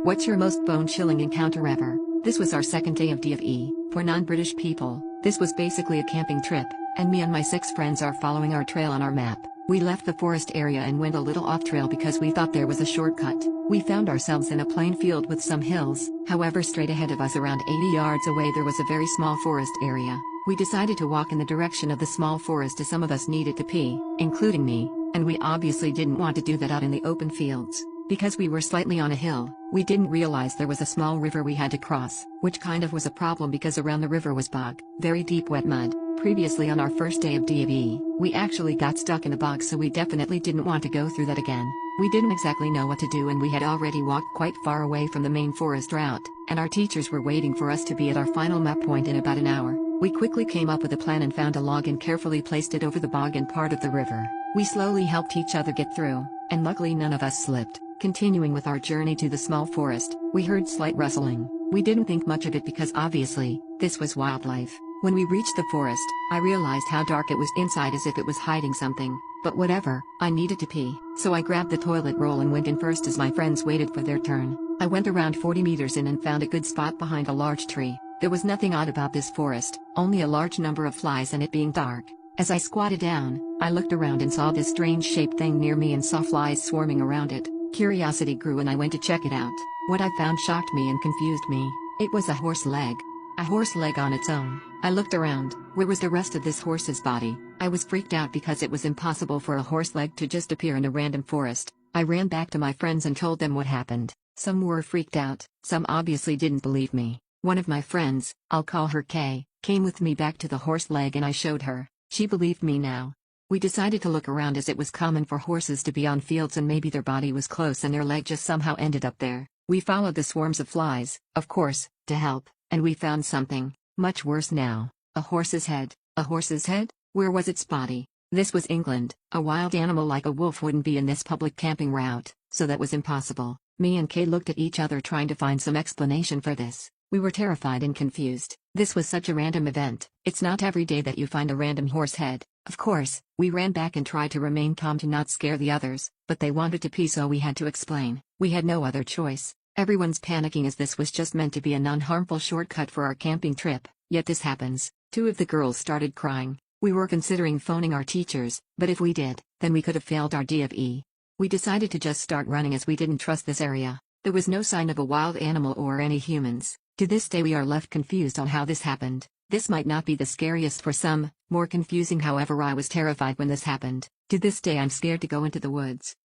What's your most bone-chilling encounter ever? This was our second day of DFE. For non-British people, this was basically a camping trip, and me and my 6 friends are following our trail on our map. We left the forest area and went a little off-trail because we thought there was a shortcut. We found ourselves in a plain field with some hills, however straight ahead of us around 80 yards away there was a very small forest area. We decided to walk in the direction of the small forest as some of us needed to pee, including me, and we obviously didn't want to do that out in the open fields. Because we were slightly on a hill, we didn't realize there was a small river we had to cross, which kind of was a problem because around the river was bog, very deep wet mud. Previously on our first day of DFE, we actually got stuck in a bog, so we definitely didn't want to go through that again. We didn't exactly know what to do and we had already walked quite far away from the main forest route, and our teachers were waiting for us to be at our final map point in about an hour. We quickly came up with a plan and found a log and carefully placed it over the bog and part of the river. We slowly helped each other get through, and luckily none of us slipped. Continuing with our journey to the small forest, we heard slight rustling. We didn't think much of it because obviously, this was wildlife. When we reached the forest, I realized how dark it was inside, as if it was hiding something. But whatever, I needed to pee, so I grabbed the toilet roll and went in first as my friends waited for their turn. I went around 40 meters in and found a good spot behind a large tree. There was nothing odd about this forest, only a large number of flies and it being dark. As I squatted down, I looked around and saw this strange shaped thing near me and saw flies swarming around it. Curiosity grew and I went to check it out. What I found shocked me and confused me. It was a horse leg. A horse leg on its own. I looked around. Where was the rest of this horse's body? I was freaked out because it was impossible for a horse leg to just appear in a random forest. I ran back to my friends and told them what happened. Some were freaked out, some obviously didn't believe me. One of my friends, I'll call her Kay, came with me back to the horse leg and I showed her. She believed me now. We decided to look around as it was common for horses to be on fields and maybe their body was close and their leg just somehow ended up there. We followed the swarms of flies, of course, to help, and we found something much worse now. A horse's head. A horse's head? Where was its body? This was England. A wild animal like a wolf wouldn't be in this public camping route, so that was impossible. Me and Kay looked at each other trying to find some explanation for this. We were terrified and confused. This was such a random event. It's not every day that you find a random horse head. Of course, we ran back and tried to remain calm to not scare the others, but they wanted to pee, so we had to explain. We had no other choice. Everyone's panicking as this was just meant to be a non-harmful shortcut for our camping trip, yet this happens. 2 of the girls started crying. We were considering phoning our teachers, but if we did, then we could have failed our DFE. We decided to just start running as we didn't trust this area. There was no sign of a wild animal or any humans. To this day we are left confused on how this happened. This might not be the scariest for some, more confusing, however I was terrified when this happened. To this day I'm scared to go into the woods.